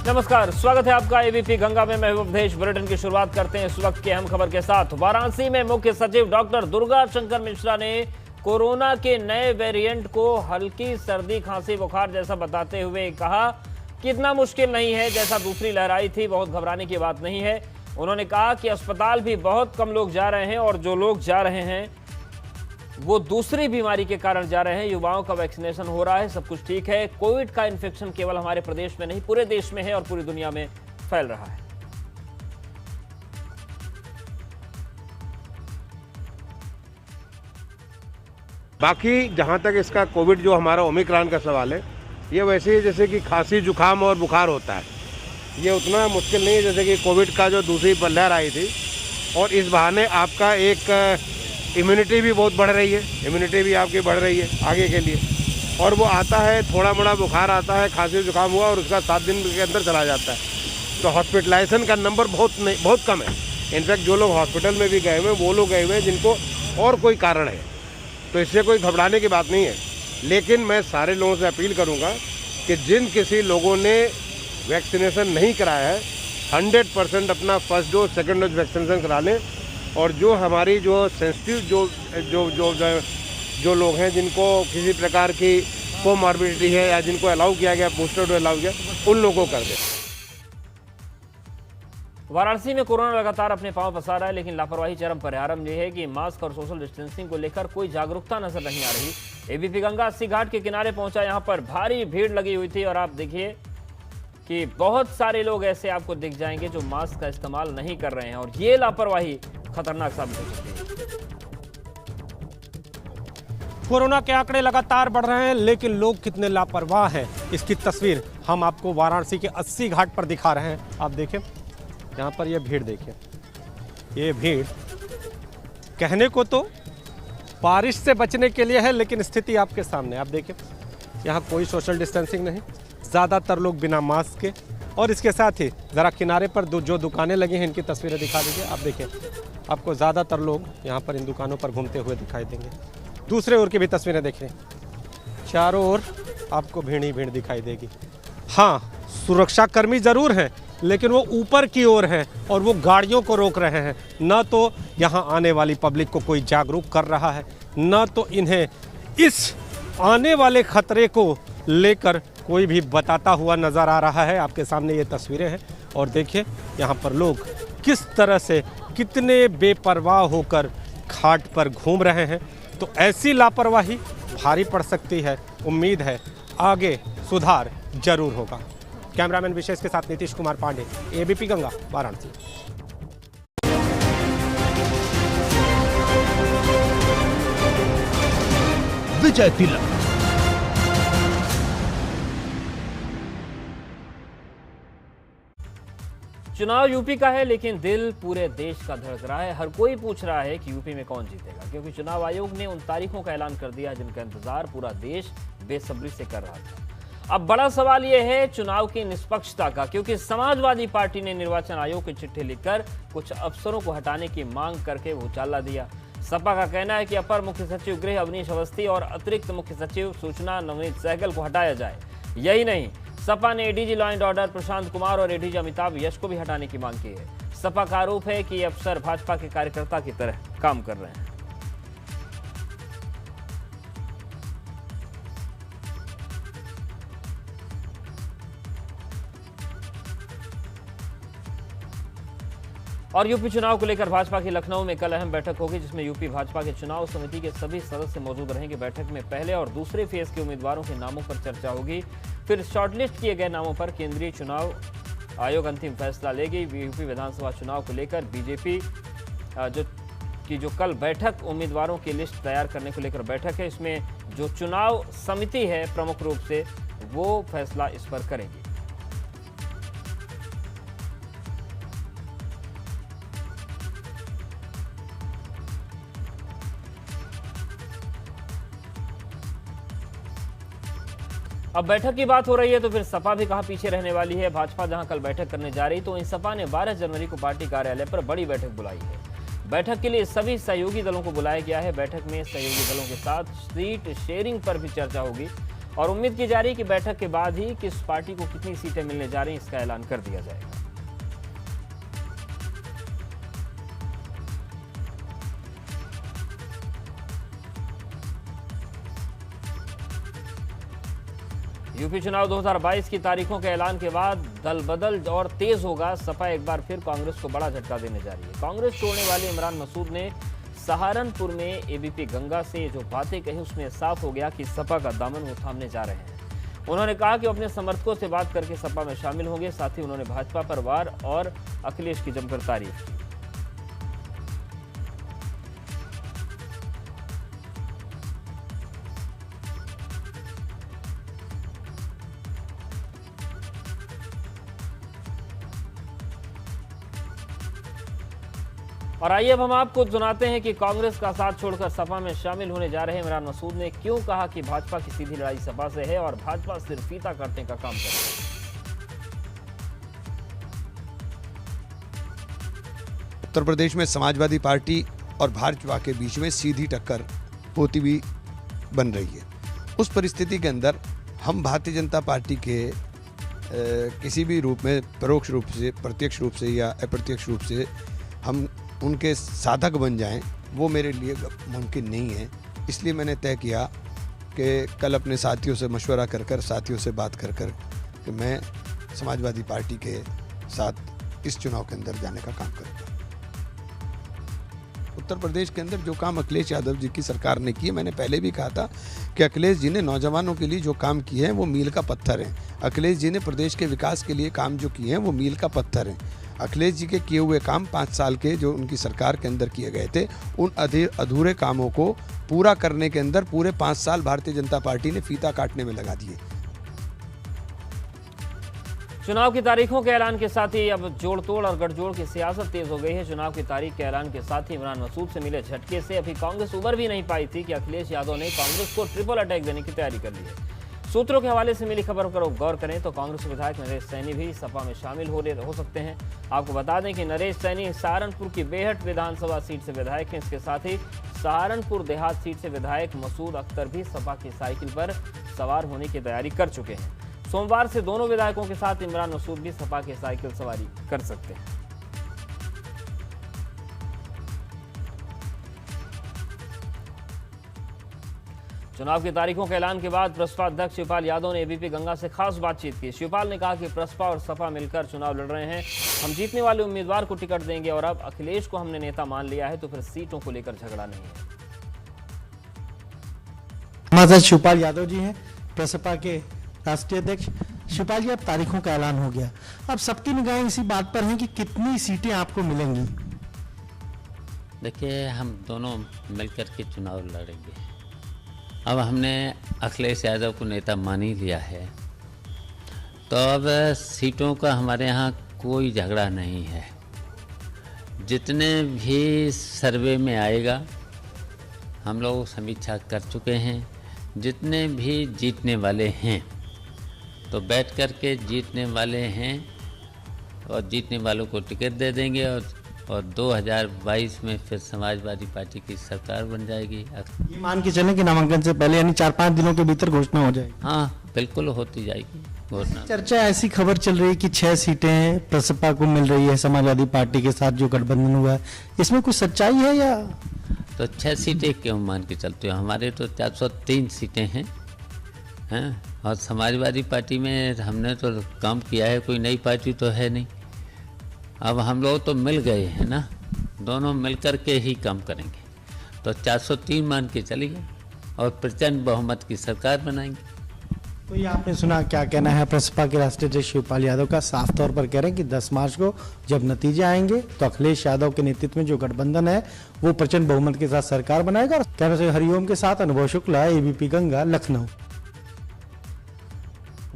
नमस्कार, स्वागत है आपका एबीपी गंगा में। मैं उपदेश बुलेटिन की शुरुआत करते हैं इस वक्त की अहम खबर के साथ। वाराणसी में मुख्य सचिव डॉक्टर दुर्गा शंकर मिश्रा ने कोरोना के नए वेरिएंट को हल्की सर्दी खांसी बुखार जैसा बताते हुए कहा कि इतना मुश्किल नहीं है जैसा दूसरी लहर आई थी, बहुत घबराने की बात नहीं है। उन्होंने कहा कि अस्पताल भी बहुत कम लोग जा रहे हैं और जो लोग जा रहे हैं वो दूसरी बीमारी के कारण जा रहे हैं। युवाओं का वैक्सीनेशन हो रहा है, सब कुछ ठीक है। कोविड का इन्फेक्शन केवल हमारे प्रदेश में नहीं पूरे देश में है और पूरी दुनिया में फैल रहा है। बाकी जहां तक इसका कोविड जो हमारा ओमिक्रॉन का सवाल है, ये वैसे ही जैसे कि खांसी जुकाम और बुखार होता है, ये उतना मुश्किल नहीं है जैसे कि कोविड का जो दूसरी लहर आई थी। और इस बहाने आपका एक इम्यूनिटी भी बहुत बढ़ रही है, इम्यूनिटी भी आपकी बढ़ रही है आगे के लिए। और वो आता है, थोड़ा मोड़ा बुखार आता है, खांसी जुकाम हुआ और उसका 7 दिन के अंदर चला जाता है। तो हॉस्पिटलाइजेशन का नंबर बहुत कम है। इनफैक्ट जो लोग हॉस्पिटल में भी गए हुए हैं वो लोग गए हुए हैं जिनको और कोई कारण है, तो इससे कोई घबराने की बात नहीं है। लेकिन मैं सारे लोगों से अपील करूँगा कि जिन किसी लोगों ने वैक्सीनेशन नहीं कराया है, 100% अपना first dose second dose vaccination करा लें। और जो हमारी जो सेंसिटिव जो लोग हैं जिनको किसी प्रकार की कोमॉर्बिडिटी है या जिनको अलाउ किया गया, बूस्टर डोज अलाउ किया, उन लोगों को कर दें। वाराणसी में कोरोना लगातार अपने पांव पसार रहा है, लेकिन लापरवाही चरम पर है। आरंभ यह है कि मास्क और सोशल डिस्टेंसिंग को लेकर कोई जागरूकता नजर नहीं आ रही। एबीपी गंगा 80 घाट के किनारे पहुंचा, यहां पर भारी भीड़ लगी हुई थी और आप देखिए कि बहुत सारे लोग ऐसे आपको दिख जाएंगे जो मास्क का इस्तेमाल नहीं कर रहे हैं और ये लापरवाही खतरनाक साबित हो सकती है। कोरोना के आंकड़े लगातार बढ़ रहे हैं, लेकिन लोग कितने लापरवाह हैं, इसकी तस्वीर हम आपको वाराणसी के 80 घाट पर दिखा रहे हैं। आप देखें, यहाँ पर ये भीड़ देखिए, ये भीड़ कहने को तो बारिश से बचने के लिए है, लेकिन स्थिति आपके सामने। आप देखिए, यहाँ कोई सोशल डिस्टेंसिंग नहीं, ज़्यादातर लोग बिना मास्क के। और इसके साथ ही ज़रा किनारे पर जो दुकानें लगी हैं, इनकी तस्वीरें दिखा दीजिए। आप देखिए, आपको ज़्यादातर लोग यहाँ पर इन दुकानों पर घूमते हुए दिखाई देंगे। दूसरे ओर की भी तस्वीरें देखें, चारों ओर आपको भीड़ ही भीड़ दिखाई देगी। हाँ, सुरक्षाकर्मी ज़रूर हैं, लेकिन वो ऊपर की ओर हैं और वो गाड़ियों को रोक रहे हैं। न तो यहाँ आने वाली पब्लिक को कोई जागरूक कर रहा है, न तो इन्हें इस आने वाले खतरे को लेकर कोई भी बताता हुआ नज़र आ रहा है। आपके सामने ये तस्वीरें हैं और देखिए यहाँ पर लोग किस तरह से कितने बेपरवाह होकर घाट पर घूम रहे हैं। तो ऐसी लापरवाही भारी पड़ सकती है। उम्मीद है आगे सुधार जरूर होगा। कैमरामैन विशेष के साथ नीतीश कुमार पांडे, एबीपी गंगा, वाराणसी। विजय तिलक। चुनाव यूपी का है, लेकिन दिल पूरे देश का धड़क रहा है। हर कोई पूछ रहा है कि यूपी में कौन जीतेगा, क्योंकि चुनाव आयोग ने उन तारीखों का ऐलान कर दिया जिनका इंतजार पूरा देश बेसब्री से कर रहा था। अब बड़ा सवाल यह है चुनाव की निष्पक्षता का, क्योंकि समाजवादी पार्टी ने निर्वाचन आयोग की चिट्ठी लिखकर कुछ अफसरों को हटाने की मांग करके घोटाला दिया। सपा का कहना है कि अपर मुख्य सचिव गृह अवनीश अवस्थी और अतिरिक्त मुख्य सचिव सूचना नवनीत सहगल को हटाया जाए। यही नहीं, सपा ने ADG law and order Prashant Kumar और एडीजी अमिताभ यश को भी हटाने की मांग की है। सपा का आरोप है कि ये अफसर भाजपा के कार्यकर्ता की तरह काम कर रहे हैं। और यूपी चुनाव को लेकर भाजपा की लखनऊ में कल अहम बैठक होगी, जिसमें यूपी भाजपा के चुनाव समिति के सभी सदस्य मौजूद रहेंगे। बैठक में पहले और दूसरे फेज के उम्मीदवारों के नामों पर चर्चा होगी। फिर शॉर्टलिस्ट किए गए नामों पर केंद्रीय चुनाव आयोग अंतिम फैसला लेगी। यूपी विधानसभा चुनाव को लेकर बीजेपी जो कल बैठक उम्मीदवारों की लिस्ट तैयार करने को लेकर बैठक है, इसमें जो चुनाव समिति है प्रमुख रूप से वो फैसला इस पर करेगी। अब बैठक की बात हो रही है तो फिर सपा भी कहां पीछे रहने वाली है। भाजपा जहां कल बैठक करने जा रही, तो वहीं सपा ने 12 जनवरी को पार्टी कार्यालय पर बड़ी बैठक बुलाई है। बैठक के लिए सभी सहयोगी दलों को बुलाया गया है। बैठक में सहयोगी दलों के साथ सीट शेयरिंग पर भी चर्चा होगी और उम्मीद की जा रही है कि बैठक के बाद ही किस पार्टी को कितनी सीटें मिलने जा रही हैं इसका ऐलान कर दिया जाएगा। यूपी चुनाव 2022 की तारीखों के ऐलान के बाद दल बदल और तेज होगा। सपा एक बार फिर कांग्रेस को बड़ा झटका देने जा रही है। कांग्रेस छोड़ने वाले इमरान मसूद ने सहारनपुर में एबीपी गंगा से जो बातें कही उसमें साफ हो गया कि सपा का दामन वो थामने जा रहे हैं। उन्होंने कहा कि वो अपने समर्थकों से बात करके सपा में शामिल होंगे। साथ ही उन्होंने भाजपा पर वार और अखिलेश की जमकर तारीफ की। और आइए अब हम आपको सुनाते हैं कि कांग्रेस का साथ छोड़कर सपा में शामिल होने जा रहे इमरान मसूद ने क्यों कहा कि भाजपा की सीधी लड़ाई सपा से है और भाजपा सिर्फ फीता काटने का काम कर रही है। उत्तर प्रदेश में समाजवादी पार्टी और भाजपा के बीच में सीधी टक्कर होती भी बन रही है। उस परिस्थिति के अंदर हम भारतीय जनता पार्टी के किसी भी रूप में परोक्ष रूप से, प्रत्यक्ष रूप से या अप्रत्यक्ष रूप से हम उनके साधक बन जाएं, वो मेरे लिए मुमकिन नहीं है। इसलिए मैंने तय किया कि कल अपने साथियों से मशवरा कर साथियों से बात कर कि मैं समाजवादी पार्टी के साथ इस चुनाव के अंदर जाने का काम करूँगा। उत्तर प्रदेश के अंदर जो काम अखिलेश यादव जी की सरकार ने किए, मैंने पहले भी कहा था कि अखिलेश जी ने नौजवानों के लिए जो काम किए हैं वो मील का पत्थर हैं। अखिलेश जी ने प्रदेश के विकास के लिए काम जो किए हैं वो मील का पत्थर हैं। अखिलेश जी के किए हुए काम 5 साल के जो उनकी सरकार के अंदर किए गए थे, उन अधूरे कामों को पूरा करने के अंदर पूरे 5 साल भारतीय जनता पार्टी ने फीता काटने में लगा दिए। चुनाव की तारीखों के ऐलान के साथ ही अब जोड़ तोड़ और गठजोड़ की सियासत तेज हो गई है। चुनाव की तारीख के ऐलान के साथ ही इमरान मसूद से मिले झटके से अभी कांग्रेस उबर भी नहीं पाई थी कि अखिलेश यादव ने कांग्रेस को ट्रिपल अटैक देने की तैयारी कर ली है। सूत्रों के हवाले से मिली खबर पर गौर करें तो कांग्रेस विधायक नरेश सैनी भी सपा में शामिल हो सकते हैं। आपको बता दें कि नरेश सैनी सहारनपुर की बेहट विधानसभा सीट से विधायक हैं। इसके साथ ही सहारनपुर देहात सीट से विधायक मसूद अख्तर भी सपा की साइकिल पर सवार होने की तैयारी कर चुके हैं। सोमवार से दोनों विधायकों के साथ इमरान मसूद भी सपा की साइकिल सवारी कर सकते हैं। चुनाव की तारीखों के ऐलान के बाद प्रसपा अध्यक्ष शिवपाल यादव ने एबीपी गंगा से खास बातचीत की। शिवपाल ने कहा कि प्रसपा और सपा मिलकर चुनाव लड़ रहे हैं। हम जीतने वाले उम्मीदवार को टिकट देंगे और अब अखिलेश को हमने नेता मान लिया है तो फिर सीटों को लेकर झगड़ा नहीं है। हमारे साथ शिवपाल यादव जी हैं, प्रसपा के राष्ट्रीय अध्यक्ष। शिवपाल जी, अब तारीखों का ऐलान हो गया, अब सबकी निगाहें इसी बात पर हैं कि कितनी सीटें आपको मिलेंगी। देखिए, हम दोनों मिलकर के चुनाव लड़ेंगे। अब हमने अखिलेश यादव को नेता मान ही लिया है तो अब सीटों का हमारे यहाँ कोई झगड़ा नहीं है। जितने भी सर्वे में आएगा हम लोग समीक्षा कर चुके हैं। जितने भी जीतने वाले हैं तो बैठ कर के जीतने वाले हैं और जीतने वालों को टिकट दे देंगे और 2022 में फिर समाजवादी पार्टी की सरकार बन जाएगी। ये मान के चलें कि नामांकन से पहले यानी 4-5 दिनों के भीतर घोषणा हो जाएगी। हाँ, बिल्कुल होती जाएगी घोषणा। चर्चा ऐसी खबर चल रही है कि 6 सीटें प्रसपा को मिल रही है समाजवादी पार्टी के साथ जो गठबंधन हुआ है, इसमें कुछ सच्चाई है या? तो 6 सीटें क्यों मान के चलते हो? हमारे तो 403 सीटें हैं और समाजवादी पार्टी में हमने तो काम किया है, कोई नई पार्टी तो है नहीं। अब हम लोग तो मिल गए हैं ना, दोनों मिलकर के ही काम करेंगे तो 403 मान के चलिए और प्रचंड बहुमत की सरकार बनाएंगे। तो ये आपने सुना, क्या कहना है प्रसपा के राष्ट्रीय अध्यक्ष शिवपाल यादव का? साफ तौर पर कह रहे हैं कि 10 मार्च को जब नतीजे आएंगे तो अखिलेश यादव के नेतृत्व में जो गठबंधन है वो प्रचंड बहुमत के साथ सरकार बनाएगा। और कैमरे से हरिओम के साथ अनुभव शुक्ला, एबीपी गंगा, लखनऊ।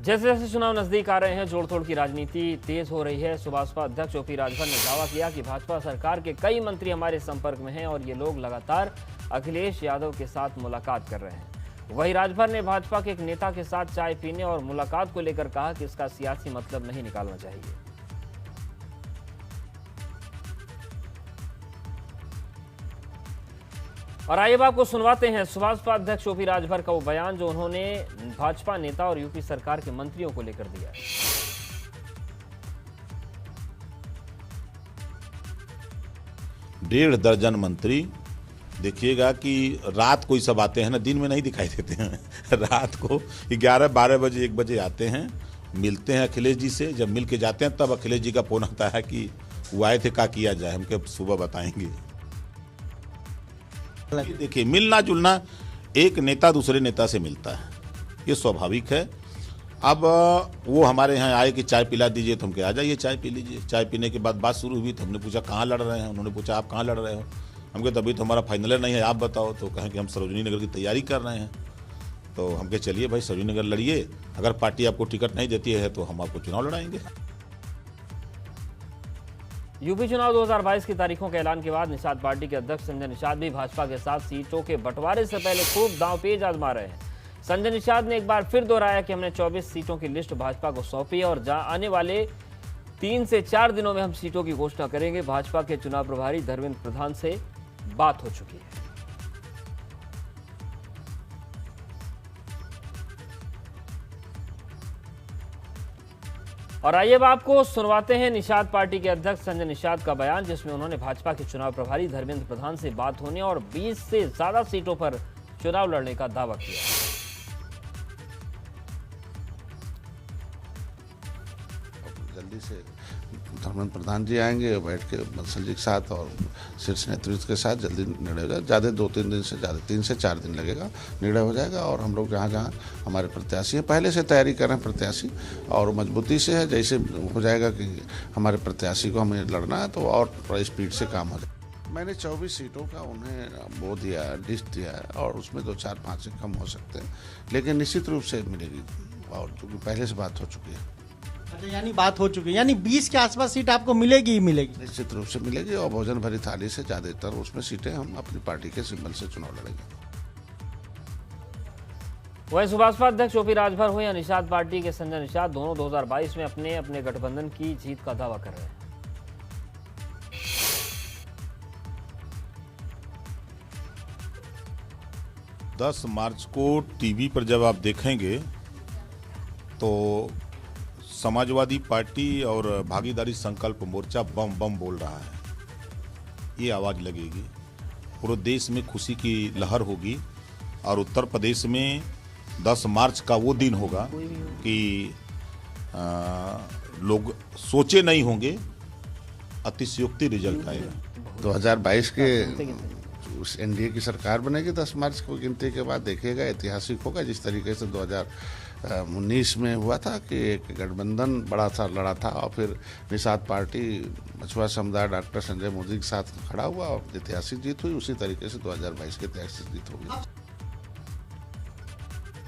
जैसे जैसे चुनाव नजदीक आ रहे हैं जोड़ तोड़ की राजनीति तेज हो रही है। सुभाषपा अध्यक्ष ओपी राजभर ने दावा किया कि भाजपा सरकार के कई मंत्री हमारे संपर्क में हैं और ये लोग लगातार अखिलेश यादव के साथ मुलाकात कर रहे हैं। वहीं राजभर ने भाजपा के एक नेता के साथ चाय पीने और मुलाकात को लेकर कहा कि इसका सियासी मतलब नहीं निकालना चाहिए। और आइए अब आपको सुनवाते हैं सुभाषपा अध्यक्ष ओपी राजभर का वो बयान जो उन्होंने भाजपा नेता और यूपी सरकार के मंत्रियों को लेकर दिया है। 1.5 दर्जन मंत्री, देखिएगा कि रात को ही सब आते हैं ना, दिन में नहीं दिखाई देते हैं। रात को 11-12 बजे 1 बजे आते हैं, मिलते हैं अखिलेश जी से। जब मिल के जाते हैं तब अखिलेश जी का फोन आता है कि वो आए थे, क्या किया जाए, हमके सुबह बताएंगे। देखिए, मिलना जुलना, एक नेता दूसरे नेता से मिलता है, ये स्वाभाविक है। अब वो हमारे यहाँ आए कि चाय पिला दीजिए, तो हम कहे आ जाइए चाय पी लीजिए। चाय पीने के बाद बात शुरू हुई तो हमने पूछा कहाँ लड़ रहे हैं, उन्होंने पूछा आप कहाँ लड़ रहे हो। हम कहे तभी तो हमारा फाइनल नहीं है, आप बताओ। तो कहें कि हम सरोजनी नगर की तैयारी कर रहे हैं। तो हम कहे चलिए भाई सरोजनी नगर लड़िए, अगर पार्टी आपको टिकट नहीं देती है तो हम आपको चुनाव लड़ाएंगे। यूपी चुनाव 2022 की तारीखों के ऐलान के बाद निषाद पार्टी के अध्यक्ष संजय निषाद भी भाजपा के साथ सीटों के बंटवारे से पहले खूब दांवपेच आजमा रहे हैं। संजय निषाद ने एक बार फिर दोहराया कि हमने 24 सीटों की लिस्ट भाजपा को सौंपी है और आने वाले 3 से 4 दिनों में हम सीटों की घोषणा करेंगे। भाजपा के चुनाव प्रभारी धर्मेंद्र प्रधान से बात हो चुकी है। और आइए अब आपको सुनवाते हैं निषाद पार्टी के अध्यक्ष संजय निषाद का बयान, जिसमें उन्होंने भाजपा के चुनाव प्रभारी धर्मेंद्र प्रधान से बात होने और 20 से ज्यादा सीटों पर चुनाव लड़ने का दावा किया। जल्दी से धर्मेंद्र प्रधान जी आएंगे, बैठ के बंसल जी के साथ और शीर्ष नेतृत्व के साथ जल्दी निर्णय हो जाएगा। ज़्यादा 2-3 दिन से ज़्यादा 3 से 4 दिन लगेगा, निर्णय हो जाएगा। और हम लोग जहाँ जहाँ हमारे प्रत्याशी हैं, पहले से तैयारी कर रहे हैं प्रत्याशी, और मजबूती से है। जैसे हो जाएगा कि हमारे प्रत्याशी को हमें लड़ना है तो और थोड़ा स्पीड से काम हो जाए। मैंने 24 सीटों का उन्हें वो दिया, लिस्ट दिया है, और उसमें 2-4-5 से कम हो सकते हैं, लेकिन निश्चित रूप से मिलेगी, और क्योंकि पहले से बात हो चुकी है। अच्छा, यानी बात हो चुकी है, यानी 20 के आसपास सीट आपको मिलेगी ही मिलेगी। निश्चित रूप से मिलेगी, और भोजन भरी थाली से ज़्यादातर उसमें सीटें हम अपनी पार्टी के सिंबल से चुनाव लड़ेंगे। वहीं सुभाषपा अध्यक्ष ओपी राजभर हो या निषाद पार्टी के संजय निषाद, दोनों 2022 में अपने अपने गठबंधन की जीत का दावा कर रहे हैं। दस मार्च को टीवी पर जब आप देखेंगे तो समाजवादी पार्टी और भागीदारी संकल्प मोर्चा बम बम बोल रहा है, ये आवाज़ लगेगी। पूरे देश में खुशी की लहर होगी, और उत्तर प्रदेश में 10 मार्च का वो दिन होगा कि लोग सोचे नहीं होंगे, अतिशयोक्ति रिजल्ट आएगा। 2022 के उस एनडीए की सरकार बनेगी 10 मार्च को गिनती के बाद, देखिएगा ऐतिहासिक होगा। जिस तरीके से 2019 में हुआ था कि एक गठबंधन बड़ा सा लड़ा था, और फिर निषाद पार्टी मछुआ समुदाय डॉक्टर संजय मोदी के साथ खड़ा हुआ और ऐतिहासिक जीत हुई, उसी तरीके से 2022 की ऐतिहासिक जीत होगी।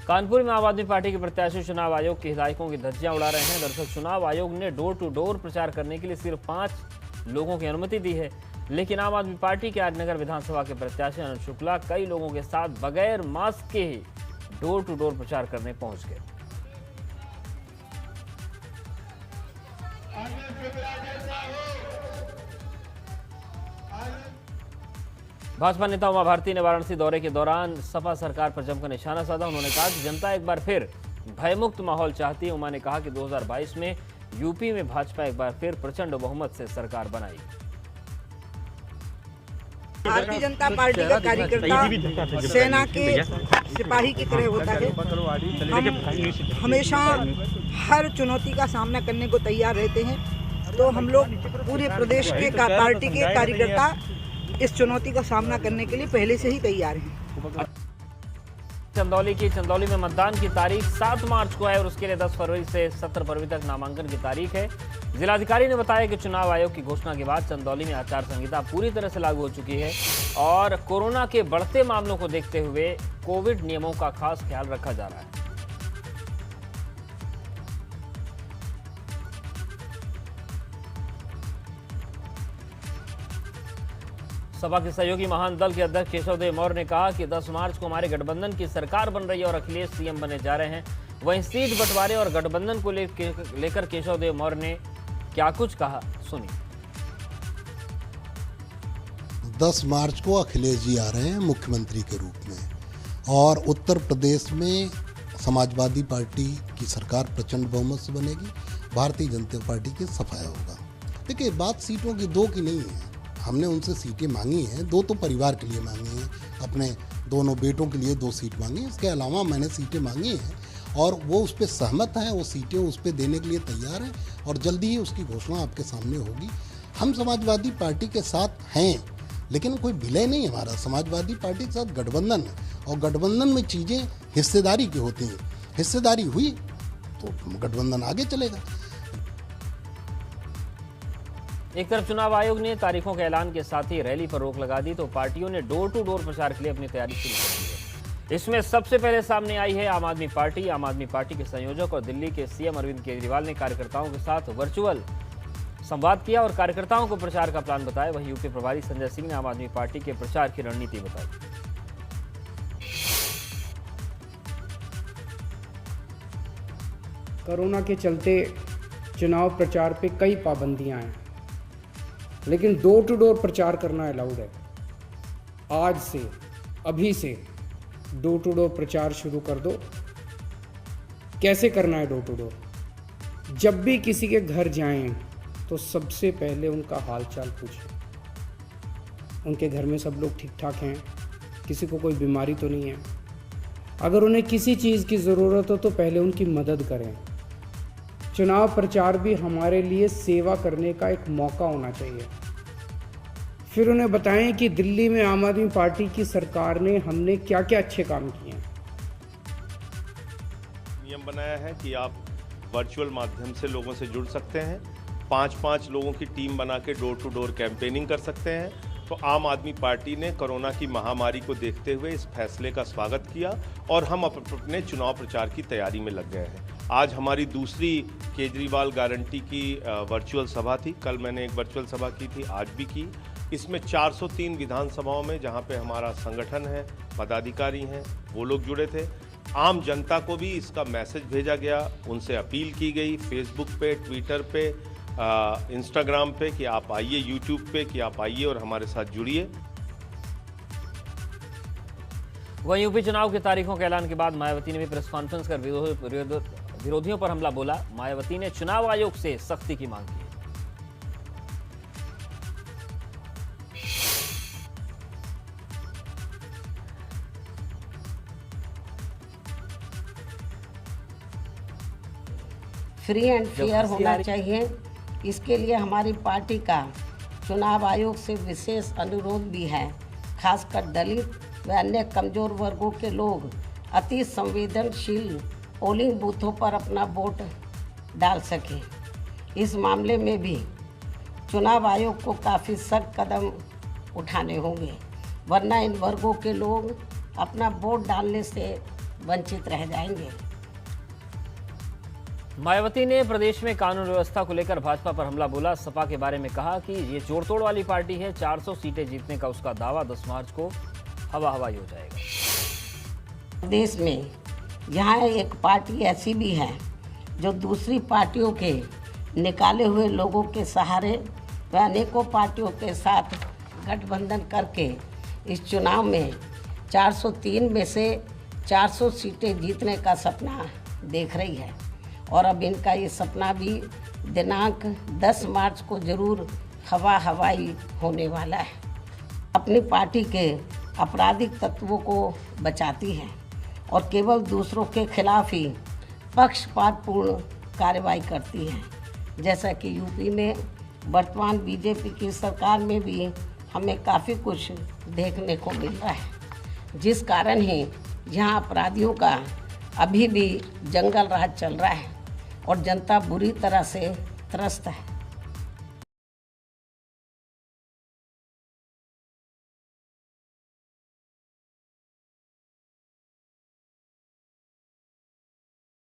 कानपुर में आम आदमी पार्टी के प्रत्याशी चुनाव आयोग की हिदायतों की धज्जियां उड़ा रहे हैं। दरअसल चुनाव आयोग ने डोर टू डोर प्रचार करने के लिए सिर्फ 5 लोगों की अनुमति दी है, लेकिन आम आदमी पार्टी के आजनगर विधानसभा के प्रत्याशी अनंत शुक्ला कई लोगों के साथ बगैर मास्क के ही डोर टू डोर प्रचार करने पहुंच गए। भाजपा नेता उमा भारती ने वाराणसी दौरे के दौरान सपा सरकार पर जमकर निशाना साधा। उन्होंने कहा कि जनता एक बार फिर भयमुक्त माहौल चाहती है। उमा ने कहा कि 2022 में यूपी में भाजपा एक बार फिर प्रचंड बहुमत से सरकार बनाएगी। भारतीय जनता पार्टी का कार्यकर्ता सेना के सिपाही की तरह होता है। हम हमेशा हर चुनौती का सामना करने को तैयार रहते हैं। तो हम लोग पूरे प्रदेश के पार्टी के कार्यकर्ता इस चुनौती का सामना करने के लिए पहले से ही तैयार हैं। चंदौली में मतदान की तारीख 7 मार्च को है और उसके लिए 10 फरवरी से 17 फरवरी तक नामांकन की तारीख है। जिलाधिकारी ने बताया कि चुनाव आयोग की घोषणा के बाद चंदौली में आचार संहिता पूरी तरह से लागू हो चुकी है और कोरोना के बढ़ते मामलों को देखते हुए कोविड नियमों का खास ख्याल रखा जा रहा है। सपा के सहयोगी महान दल के अध्यक्ष केशव देव मौर्य ने कहा कि 10 मार्च को हमारे गठबंधन की सरकार बन रही है और अखिलेश सीएम बने जा रहे हैं। वहीं सीट बंटवारे और गठबंधन को लेकर केशव देव मौर्य ने क्या कुछ कहा, सुनिए। 10 मार्च को अखिलेश जी आ रहे हैं मुख्यमंत्री के रूप में और उत्तर प्रदेश में समाजवादी पार्टी की सरकार प्रचंड बहुमत से बनेगी, भारतीय जनता पार्टी की सफाया होगा। देखिए, बात सीटों की 2 की नहीं है। हमने उनसे सीटें मांगी हैं, 2 तो परिवार के लिए मांगी हैं, अपने दोनों बेटों के लिए 2 सीट मांगी। इसके अलावा मैंने सीटें मांगी हैं और वो उस पर सहमत हैं, वो सीटें उस पर देने के लिए तैयार हैं और जल्दी ही उसकी घोषणा आपके सामने होगी। हम समाजवादी पार्टी के साथ हैं, लेकिन कोई विलय नहीं हमारा। समाजवादी पार्टी के साथ गठबंधन है और गठबंधन में चीज़ें हिस्सेदारी की होती हैं। हिस्सेदारी हुई तो गठबंधन आगे चलेगा। एक तरफ चुनाव आयोग ने तारीखों के ऐलान के साथ ही रैली पर रोक लगा दी, तो पार्टियों ने डोर टू डोर प्रचार के लिए अपनी तैयारी शुरू कर दी है। इसमें सबसे पहले सामने आई है आम आदमी पार्टी। आम आदमी पार्टी के संयोजक और दिल्ली के सीएम अरविंद केजरीवाल ने कार्यकर्ताओं के साथ वर्चुअल संवाद किया और कार्यकर्ताओं को प्रचार का प्लान बताया। वहीं यूपी प्रभारी संजय सिंह ने आम आदमी पार्टी के प्रचार की रणनीति बताई। कोरोना के चलते चुनाव प्रचार पे कई पाबंदियां हैं, लेकिन डोर टू डोर प्रचार करना अलाउड है। आज से, अभी से डोर टू डोर प्रचार शुरू कर दो। कैसे करना है डोर टू डोर? जब भी किसी के घर जाएं तो सबसे पहले उनका हालचाल पूछें, उनके घर में सब लोग ठीक ठाक हैं, किसी को कोई बीमारी तो नहीं है। अगर उन्हें किसी चीज़ की ज़रूरत हो तो पहले उनकी मदद करें। चुनाव प्रचार भी हमारे लिए सेवा करने का एक मौका होना चाहिए। फिर उन्हें बताएं कि दिल्ली में आम आदमी पार्टी की सरकार ने हमने क्या क्या अच्छे काम किए हैं। नियम बनाया है कि आप वर्चुअल माध्यम से लोगों से जुड़ सकते हैं, 5-5 लोगों की टीम बना के डोर टू डोर कैंपेनिंग कर सकते हैं। तो आम आदमी पार्टी ने कोरोना की महामारी को देखते हुए इस फैसले का स्वागत किया और हम अपने चुनाव प्रचार की तैयारी में लग गए हैं। आज हमारी दूसरी केजरीवाल गारंटी की वर्चुअल सभा थी। कल मैंने एक वर्चुअल सभा की थी, आज भी की। इसमें 403 विधानसभाओं में जहां पे हमारा संगठन है, पदाधिकारी हैं, वो लोग जुड़े थे। आम जनता को भी इसका मैसेज भेजा गया, उनसे अपील की गई फेसबुक पे, ट्विटर पे, इंस्टाग्राम पे कि आप आइए, यूट्यूब पे कि आप आइए और हमारे साथ जुड़िए। वहीं यूपी चुनाव की तारीखों के ऐलान के बाद मायावती ने भी प्रेस कॉन्फ्रेंस कर विरोधियों पर हमला बोला। मायावती ने चुनाव आयोग से सख्ती की मांग की। फ्री एंड फेयर होना चाहिए, इसके लिए हमारी पार्टी का चुनाव आयोग से विशेष अनुरोध भी है। खासकर दलित व अन्य कमजोर वर्गों के लोग अति संवेदनशील पोलिंग बूथों पर अपना वोट डाल सकें। इस मामले में भी चुनाव आयोग को काफ़ी सख्त कदम उठाने होंगे, वरना इन वर्गों के लोग अपना वोट डालने से वंचित रह जाएंगे। मायावती ने प्रदेश में कानून व्यवस्था को लेकर भाजपा पर हमला बोला। सपा के बारे में कहा कि ये जोड़ तोड़ वाली पार्टी है, 400 सीटें जीतने का उसका दावा 10 मार्च को हवा हवाई हो जाएगा। प्रदेश में यहाँ एक पार्टी ऐसी भी है जो दूसरी पार्टियों के निकाले हुए लोगों के सहारे व अनेकों पार्टियों के साथ गठबंधन करके इस चुनाव में 403 में से 400 सीटें जीतने का सपना देख रही है और अब इनका ये सपना भी दिनांक 10 मार्च को जरूर हवा हवाई होने वाला है। अपनी पार्टी के आपराधिक तत्वों को बचाती है और केवल दूसरों के खिलाफ ही पक्षपातपूर्ण कार्रवाई करती है। जैसा कि यूपी में वर्तमान बीजेपी की सरकार में भी हमें काफ़ी कुछ देखने को मिल रहा है, जिस कारण ही यहाँ अपराधियों का अभी भी जंगल राज चल रहा है और जनता बुरी तरह से त्रस्त है।